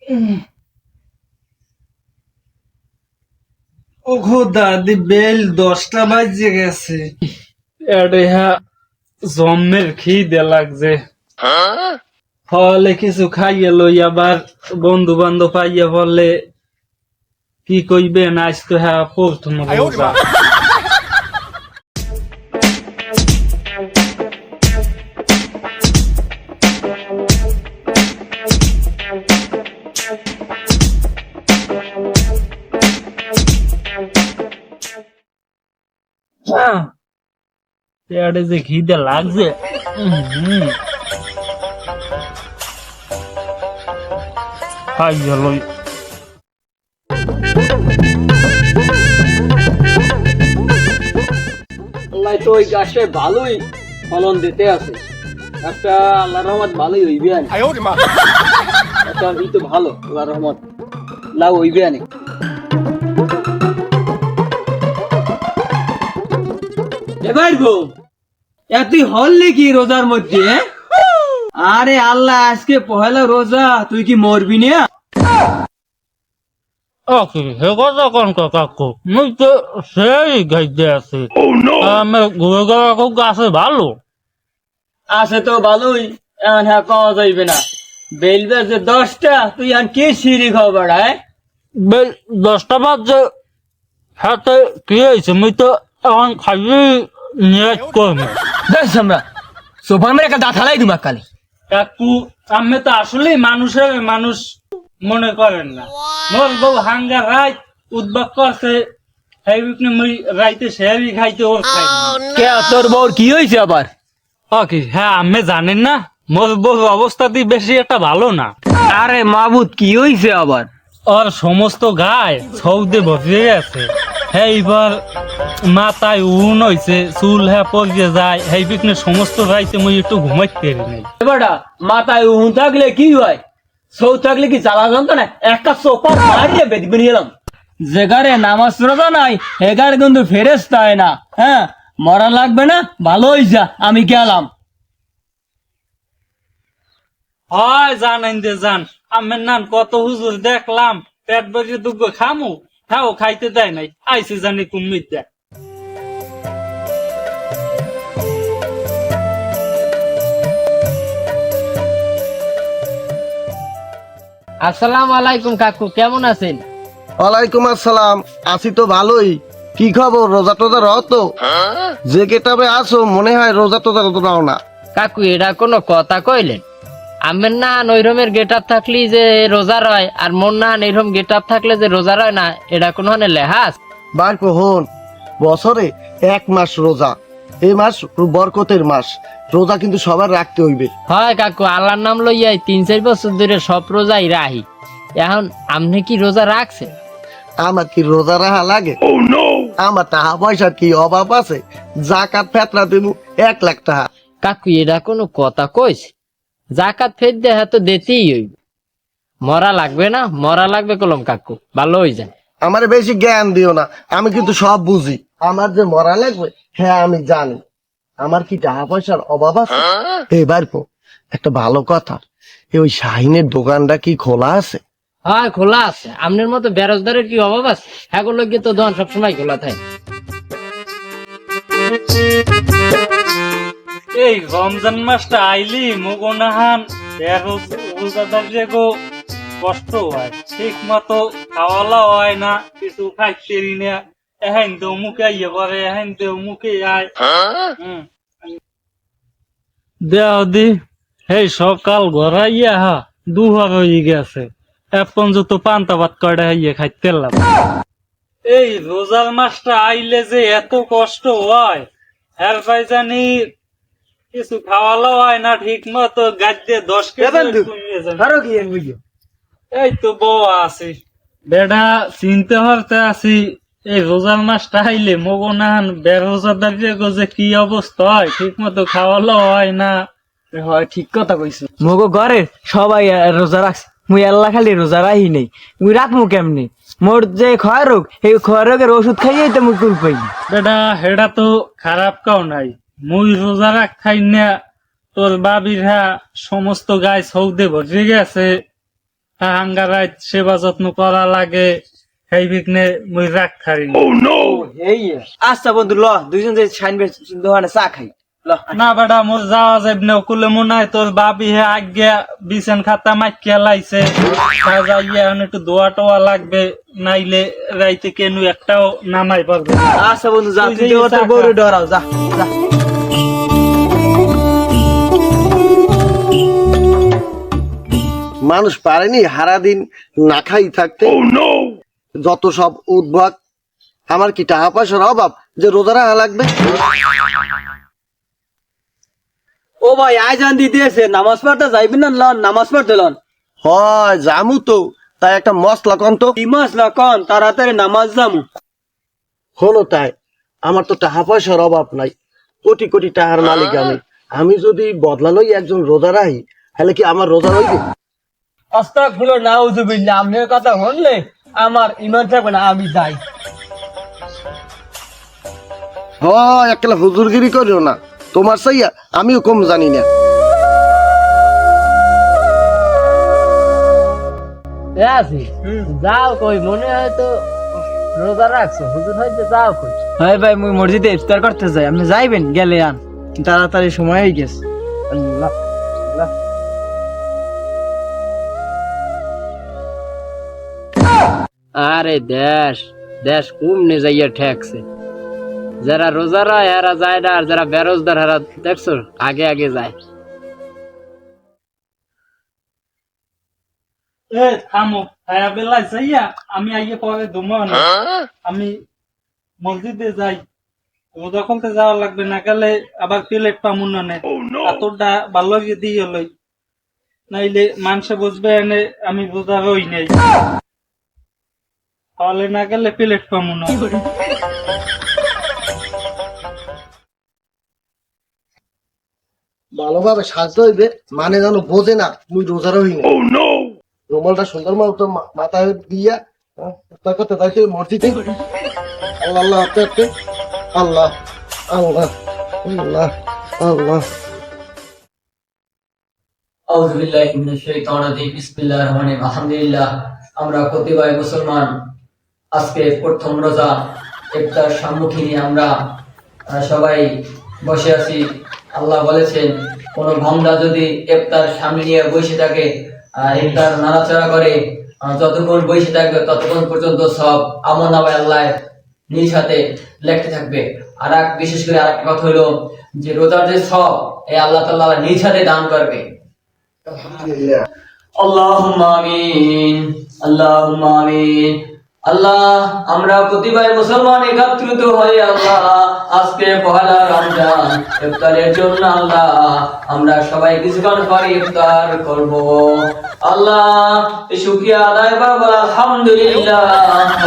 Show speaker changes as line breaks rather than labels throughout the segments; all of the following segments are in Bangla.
ও খোদা দি বেল 10টা বাজে গেছে। আরে হ্যাঁ, জম্মের খিদে লাগছে। ফলে কিছু খাইয়ে লই, আবার বন্ধু বান্ধব পাইয়া বললে কি কইবেন, আজ তো হ্যাঁ প্রথম রোজা। পেটে যে খিদে লাগছে। খাইয়ে লই।
আল্লাহ তো ওই গাছটা ভালোই ফলন দিতে আছে। গাছটা আল্লাহর রহমত ভালোই হইবে আনে। গাছটা এই তো ভালো, আল্লাহর রহমত লাভ হইবে আনে। এবার গো তুই হল নাকি রোজার মধ্যে? আরে আল্লাহ, আজকে পহেলা রোজা, তুই কি মরবি না?
হে কথা কোন কাকু, মুই তো সেই গাইতে আছি। আমি ঘুরে গেলে খুব গাছে ভালো
আছে তো ভালোই, এখন হ্যাঁ পাওয়া যাইবে না। বেলবে যে 10টা, তুই এখন কি সিঁড়ি খাও বাড়ায়?
10টা বাজে। হাতে কি হয়েছে, মুই তো এখন খাইয়ে নিয়ে করবো।
দেখ আমরা সোফার মেরে একটা দাঁত হালাই দিমাক কালি।
কাকু, আমি তো আসলে মানুষের মানুষ মনে করেন না। মোর বউ হাঙ্গার রাত উদ্বাগ করছে, রাইতে সেহারি খাইতে ওর খাই না।
কে তোর বউর কি হয়েছে আবার?
কি হ্যাঁ, আমি জানেন না, মোর বউর অবস্থাটি বেশি একটা ভালো না।
আরে মাবুদ, কি হয়েছে আবার?
ওর সমস্ত গায়ে সৌদে ভরে গেছে। এইবার মাথায় উন হয়েছে, চুল হ্যাঁ পড়ে যায়। এই বিকনে সমস্ত রাইতে মুই একটু ঘুমাইতে পারি নাই।
এবারটা মাথায় উন থাকলে কি হয়, সৌ থাকলে কি জ্বালা যন্ত্র না? একটা সোফা মারিয়ে বেদিক বেরিয়ে এলাম। যেগারে নামাজ রোজা নাই হেগারে কিন্তু ফেরেশতা হয় না। হ্যাঁ, মরা লাগবে না, ভালো হয়ে যা, আমি গেলাম।
হয় জানেন যে জান, আমের নান কত হুজুর দেখলাম, পেট ভরে দুগ্গ খামু, হ্যাঁ খাইতে দেয় নাই। আইসে জানি কুমির দেয়।
আসসালামু আলাইকুম কাকু, কেমন আছেন?
ওয়ালাইকুম আসসালাম। আছি তো ভালোই। কি খবর, রোজা টোজা রহ তো? যে কেটাবে আসো মনে হয় রোজা টোজা রাও না।
কাকু, এটা কোনো কথা কইলেন? আমের না নৈরমের গেট আপ থাকলি যে রোজা রয়, আর মোর না নৈরম গেট আপ থাকলে যে রোজা রয় না, এটা কোনো লেহাজ?
বার হন, বছরে 1 মাস রোজা, এই মাস বরকতের মাস। রোজা কিন্তু সবার রাখতে হইবে।
হয় কাকু, আল্লাহর নাম লইয়াই 3-4 বছর ধরে সব রোজাই রাহি। এখন আপনি কি রোজা রাখছেন?
আমার কি রোজা রাখা লাগে? আমার টাকা পয়সার কি অভাব আছে? জাকাত ফেতরা দিব 1 লাখ টাকা।
কাকু, এটা কোনো কথা কইছে? জাকাত ফের দেহা তো দিতেই হইব। মরা লাগবে না, মরা লাগবে কলম কাকু, ভালো হয়ে যায়।
আমার বেশি জ্ঞান দিও না, আমি কিন্তু সব বুঝি। আমার যে মরা লাগবে হ্যাঁ আমি জানি। আমার কি টাকা পয়সার অভাব আছে? এবার একটা ভালো কথা, ওই শাহিনের দোকানটা কি খোলা আছে?
হয় খোলা আছে। আপনার মতো বেরোজগারের কি অভাব আছে? এগুলো গিয়ে তো দোকান সবসময় খোলা থাকে।
এই রমজান মাসটা আইলি মগনাহান রোজাদার যে গো কষ্ট হয়, ঠিক মতো খাওয়ালা হয় না, কিছু খাইতে না। এহেন তো মুখে ইয়ে করে, এহেন তো মুখে আয়। দেহ দি এই সকাল ঘরাইয়া হা দুহার হয়ে গেছে, এখন যত পান্তা ভাত কয়টা ইয়ে খাইতে লাভ। এই রোজার মাসটা আইলে যে এত কষ্ট হয়, হ্যার ভাই জানি কিছু খাওয়ালো হয় না ঠিক মতো, গাছ 10 কেজি কমিয়ে যায়।
আরো কি বুঝো?
এই তো বউ আছি, বেটা চিনতে হরতে আছি। এই রোজার মাসটা আইলে মগনাহান বেরোজাদার যে কি অবস্থা হয়, ঠিক মতো খাওয়ালো হয় না।
হয়, ঠিক কথা কইছো। মগো ঘরে সবাই রোজা রাখছে, মুই আল্লাহ খালি রোজা রাখি নাই। মুই রাখমু কেমনি? মোর যে ক্ষয় রোগ, এই ক্ষয় রোগের ওষুধ খাইয়েই তো মুই কুল পাই।
বেটা হেডা তো খারাপ কাও নাই, মুই রোজা রাখাই না, তোর বাবির হ্যাঁ সমস্ত গায়ে সৌদে ভরে গেছে। হাঙ্গা রাত সেবা যত্ন করা লাগে সেই বিঘ্নে মুই রাগ থারি না।
এই আচ্ছা বন্ধু ল দুইজন যে সাইন দোকানে চা খাই ল
না বেটা মোর যাওয়া যাইব না কুলে মনে হয় তোর বাবি হে আগে বিছান খাতা মাইকিয়া লাইছে যাইয়া এখন একটু দোয়া টোয়া লাগবে নাইলে রাইতে কেনু একটাও নামাই পারবে না।
আচ্ছা বন্ধু যা
তুই
তুই
যে
তোর
চা
বউরে
খা।
ডরাও যা যা
মানুষ পারেনি সারাদিন না খাই থাকতে। যত সব উদ্ভব, আমার কি টাকা পয়সার অভাব যে রোজা রাখা লাগবে?
ও ভাই আইজান দিতেছে নামাজ পড়তে যাইবি না লন নামাজ পড়তে লন
হয় জামু তো, তাই একটা মশলা কন তো।
কি মাস লকন তাড়াতাড়ি নামাজ যামু
হলো তাই, আমার তো টাকা পয়সার অভাব নাই, কোটি কোটি টাকার মালিক আমি। আমি যদি বদলালই একজন রোজা রাখি, তাহলে কি আমার রোজা রইবে?
আস্তাগফিরুল্লাহ নাউযুবিল্লাহ আপনার কথা শুনলে আমার ইমান থাকবে না আমি যাই
হয় একলা হুজুরগিরি করিও না, তোমার সাইয়া আমিও কম জানি না।
আছি যাও কই মনে হয় তো রোজা রাখছো হুজুর হইতে যাও কই
হয় ভাই মুই মসজিদে ইফতার করতে যাই আপনি যাইবেন গেলে আন তাড়াতাড়ি সময় হয়ে গেছে আল্লাহ আল্লাহ।
আরে দেশ দেশ কুমনে যাইয়া ঠেকছে যারা রোজারা এরা যায় না আর যারা বেরোজদার এরা দেখছো আগে আগে যায়
এ থামো খায়া বেলায় যাইয়া আমি আইয়ে পরে ঘুমাও না, আমি মসজিদে যাই। রোজা খুলতে যাওয়া লাগবে না গেলে আবার প্লেট পামু না নে এতটা ভালো দিয়ে লই নাইলে মানুষে বুঝবে এনে আমি রোজা রই নাই, তাহলে না গেলে প্লেট পামু না।
ভালোভাবে সাজতে হইবে, মানে যেন বোঝে না মুই রোজা রহি না। রুমালটা সুন্দর মতো মাথায় দিয়া ইফতার করতে যাইতে মসজিদে। আল্লাহ আল্লাহ হাতে হাতে আল্লাহ আল্লাহ আল্লাহ আল্লাহ।
আউযু বিল্লাহি মিনাশ শাইতানির রাজিম বিসমিল্লাহির রহমানির রহিম আলহামদুলিল্লাহ আমরা প্রতিবারই মুসলমান আজকে প্রথম রোজা ইফতার সম্মুখীন আমরা সবাই বসে আছি আল্লাহ বলেছেন কোন বান্দা যদি ইফতার সামনে নিয়ে বসে থাকে ইফতার নাড়াচাড়া করে যতক্ষণ বসে থাকবে ততক্ষণ পর্যন্ত সব আমলনামায় আল্লাহ নিজ হাতে লেখতে থাকবে। আর এক বিশেষ করে আরেকটা কথা হলো যে রোজার যে সব এই আল্লাহ তাআলা নিজ হাতে দান করবে।
আলহামদুলিল্লাহ।
আল্লাহুম্মা আমিন আল্লাহুম্মা আমিন। আল্লাহ আমরা প্রতিবার মুসলমান একত্রিত হয়ে আল্লাহ আজকে পহেলা রমজান ইফতারের জন্য আল্লাহ আমরা সবাই কিছুক্ষণ পরে ইফতার করব। আল্লাহ এই শুকরিয়া আদায় করব আলহামদুলিল্লাহ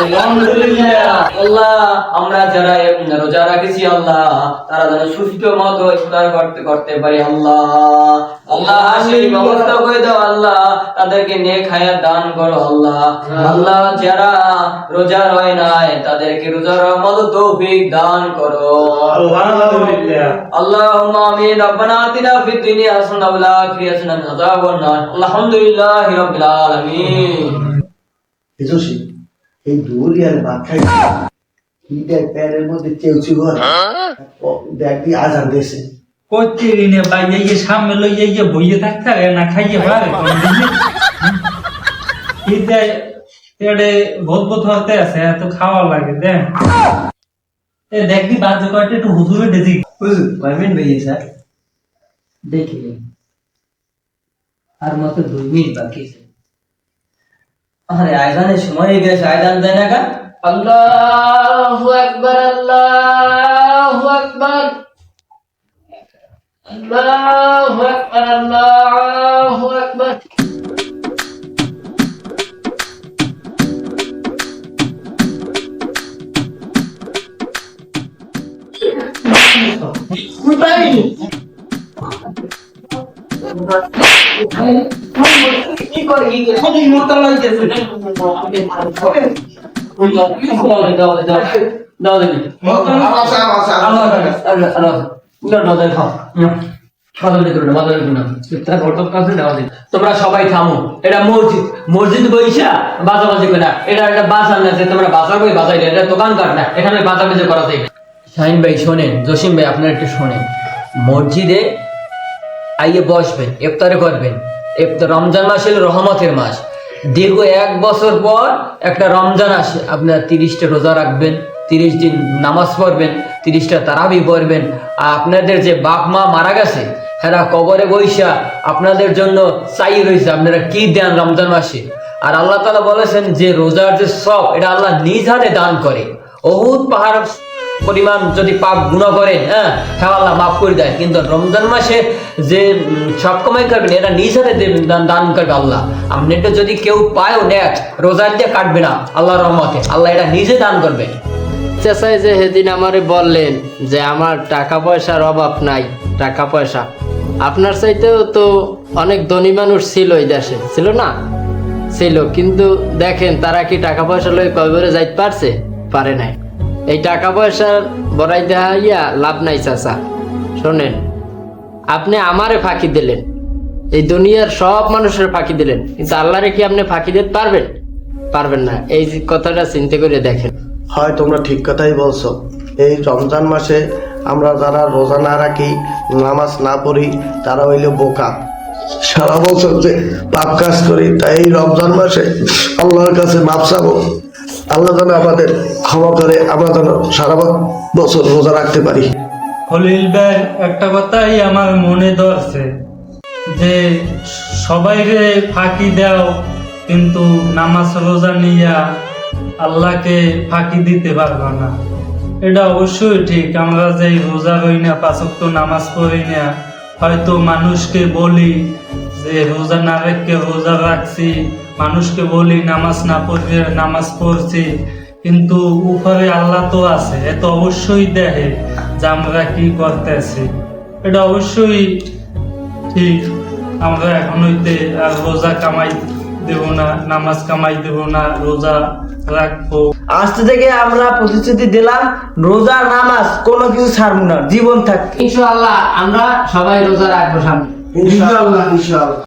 আলহামদুলিল্লাহ। আল্লাহ আমরা যারা রোজা রাখছি আল্লাহ তারা যেন সুস্থ মতো ইফতার করতে পারি আল্লাহ। আল্লাহ সেই ব্যবস্থা করে দাও আল্লাহ, তাদেরকে নেক হায়াত দান করো আল্লাহ। আল্লাহ যারা রোজা রয় নাই তাদেরকে রোজার আমল তৌফিক দান করো
আলহামদুলিল্লাহ।
আল্লাহুম্মা আমিন। রব্বানা আতিনা ফিদ দুনিয়া হাসানাতাও ওয়া ফিল আখিরাতি হাসানাতাও ওয়া কিনা আযাবান নার। আলহামদুলিল্লাহি রাব্বিল আলামিন।
জোশী এই দূরি আর ভাত খাই কি দেখ প্যারের মধ্যে চেউচি ঘর দেখবি আজান দেশে
করতে নে ভাই এই সামনে লইয়া ইয়ে বইয়ে থাকতে হবে না খাইয়ে পারে এডে বহুত বহুত হতে আছে এত খাওয়া লাগে দেখ এ দেখবি বাজে কয়টা একটু হুজুরে দেখি
হুজুর কয়মিন ভাইয়া স্যার
দেখি আর মাত্র 2 মিনিট বাকি আছে।
আরে আয়দানের সময় হয়ে গেছে আয়দান দেয় না গা
আল্লাহু আকবার আল্লাহু আকবার আল্লাহু আকবার আল্লাহু আকবার।
কি করে কি সবই মোটা লাগতেছে
দাও বাজাবাজি করো না, বাজাবাজি করো না। ইফতার বর্তমান কাছে নেওয়া যায়। তোমরা সবাই থামো, এটা মসজিদ, মসজিদ বইসা বাজাবাজি করে না, এটা একটা বাজার না যে তোমরা বাজার বই বাজাই, এটা দোকানঘাট না, এখানে বাজাবাজি করা যায় না। শাহিন ভাই শোনেন, জসিম ভাই আপনারা একটু শোনেন, মসজিদে আইয়ে বসবেন, ইফতারে করবেন। রমজান মাস হলো রহমতের মাস। দীর্ঘ 1 বছর পর একটা রমজান আসে, আপনারা 30টা রোজা রাখবেন, 30 দিন নামাজ পড়বেন, 30টা তারাবি পড়বেন। আর আপনাদের যে বাপ মা মারা গেছে, এরা কবরে বইসা আপনাদের জন্য চাই রয়েছে, আপনারা কি দেন রমজান মাসে। আর আল্লাহ তাআলা বলেছেন যে রোজার যে সব, এটা আল্লাহ নিজ হাতে দান করে। অহুত পাহাড় পরিমাণ যদি পাপ গুনাহ করেন, হ্যাঁ আল্লাহ মাফ করে দেয়। কিন্তু রমজান মাসে যে সব কমাই করবেন, এটা নিজ হাতে দান করবে আল্লাহ। আপনি এটা যদি কেউ পায়ও নেক, রোজা দিয়ে কাটবে না, আল্লাহর রহমতে আল্লাহ এটা নিজে দান করবে।
চাচাই যে সেদিন আমারে বললেন যে আমার টাকা পয়সার অভাব নাই, টাকা পয়সা আপনার চাইতেও তো অনেক ধনী মানুষ ছিল এই দেশে, ছিল না? ছিল, কিন্তু দেখেন তারা কি টাকা পয়সা লই কয়বারে যাইতে পারছে? পারে নাই। এই টাকা পয়সার বড়াই দেখাইয়া লাভ নাই চাচা। শোনেন, আপনি আমারে ফাঁকি দিলেন, এই দুনিয়ার সব মানুষের ফাঁকি দিলেন, কিন্তু আল্লাহরে কি আপনি ফাঁকি দিতে পারবেন? পারবেন না। এই যে কথাটা চিন্তা করে দেখেন।
হয় তোমরা ঠিক কথাই বলছো। এই রমজান মাসে আমরা যারা রোজা না রাখি, নামাজ না পড়ি, তারা হইল বোকা। সারা বছর যে পাপ কাজ করি, তাই এই রমজান মাসে আল্লাহর কাছে মাপ চাবো। আল্লাহ যেন আমাদের ক্ষমা করে, আমরা যেন সারা বছর রোজা রাখতে পারি।
খলিল ভাই, একটা কথাই আমার মনে ধরছে যে সবাই ফাঁকি দাও, কিন্তু নামাজ রোজা নিয়া আল্লাহকে ফাঁকি দিতে পারবা না। এটা অবশ্যই ঠিক। আমরা যে রোজা রই না, 5 ওয়াক্ত নামাজ পড়ি না, হয়তো মানুষকে বলি যে রোজা না রেখে রোজা রাখছি, মানুষকে বলি নামাজ না পড়ে নামাজ পড়ছি, কিন্তু উপরে আল্লাহ তো আছে, এ তো অবশ্যই দেখে যে আমরা কি করতেছি। এটা অবশ্যই ঠিক। আমরা এখন হইতে আর রোজা কামাই দেব না, নামাজ কামাই দেব না, রোজা রাখবো।
আজ থেকে আমরা প্রতিশ্রুতি দিলাম, রোজা নামাজ কোনো কিছু ছাড়বো না, জীবন থাক।
ইনশাআল্লাহ আমরা সবাই রোজা রাখবো সামনে।
ইনশাআল্লাহ, ইনশাআল্লাহ।